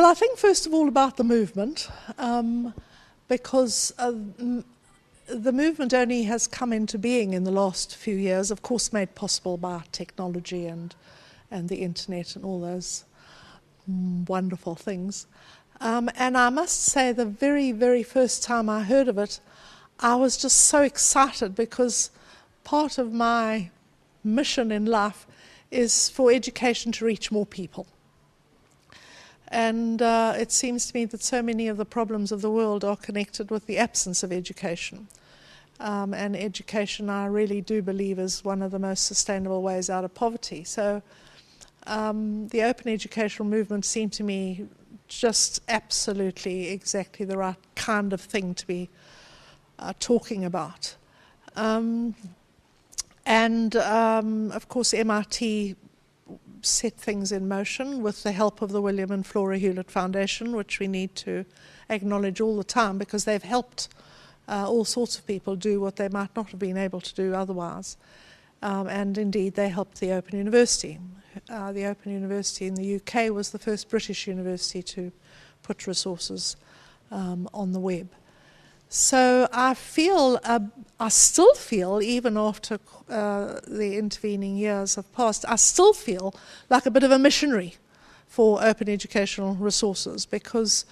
I think first of all about the movement, because the movement only has come into being in the last few years, of course made possible by technology and the internet and all those wonderful things. And I must say the very, very first time I heard of it, I was just so excited, because part of my mission in life is for education to reach more people. And it seems to me that so many of the problems of the world are connected with the absence of education. And education, I really do believe, is one of the most sustainable ways out of poverty. So the open educational movement seemed to me just absolutely exactly the right kind of thing to be talking about. Of course, MIT set things in motion with the help of the William and Flora Hewlett Foundation, which we need to acknowledge all the time, because they've helped all sorts of people do what they might not have been able to do otherwise. And indeed, they helped the Open University. The Open University in the UK was the first British university to put resources on the web. So I still feel, even after the intervening years have passed, I still feel like a bit of a missionary for open educational resources, because,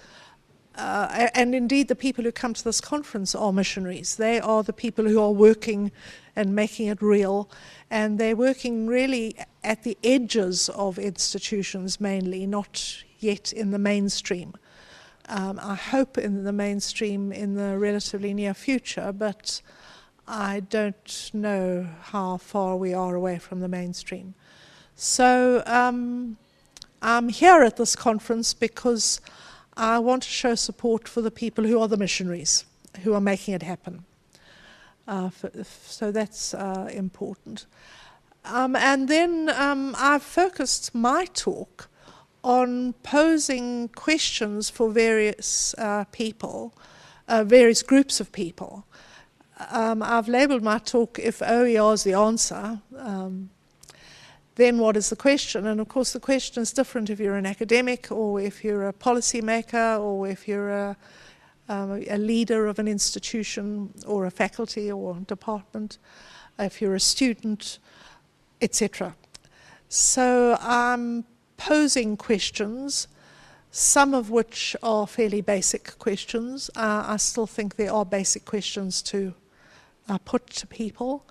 and indeed the people who come to this conference are missionaries. They are the people who are working and making it real, and they're working really at the edges of institutions mainly, not yet in the mainstream. I hope in the mainstream in the relatively near future, but I don't know how far we are away from the mainstream. So I'm here at this conference because I want to show support for the people who are the missionaries, who are making it happen. So that's important. And then I've focused my talk on posing questions for various people, various groups of people. I've labelled my talk, "If OER is the answer, then what is the question?" And of course the question is different if you're an academic, or if you're a policymaker, or if you're a leader of an institution, or a faculty or department, if you're a student, etc. So I'm posing questions, some of which are fairly basic questions. I still think there are basic questions to put to people,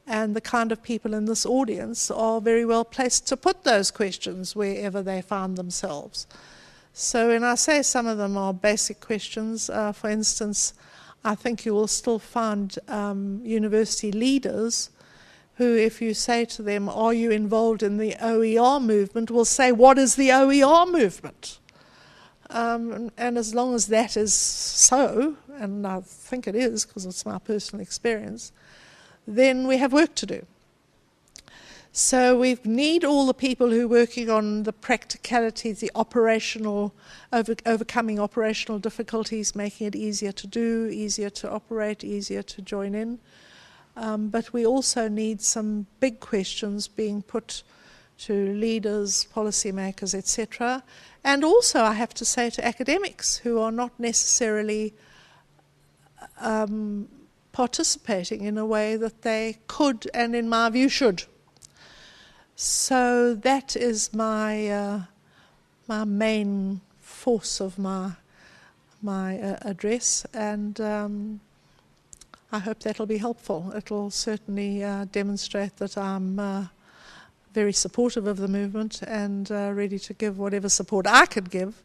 and the kind of people in this audience are very well placed to put those questions wherever they find themselves. So when I say some of them are basic questions, for instance, I think you will still find university leaders who, if you say to them, "Are you involved in the OER movement?" will say, "What is the OER movement?" And as long as that is so, and I think it is because it's my personal experience, then we have work to do. So we need all the people who are working on the practicalities, the operational, overcoming operational difficulties, making it easier to do, easier to operate, easier to join in. But we also need some big questions being put to leaders, policymakers, etc. And also, I have to say, to academics who are not necessarily participating in a way that they could, and in my view should. So that is my my main force of my address, and I hope that'll be helpful. It'll certainly demonstrate that I'm very supportive of the movement and ready to give whatever support I could give,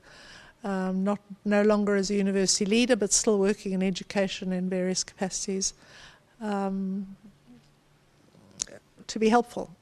no longer as a university leader, but still working in education in various capacities, to be helpful.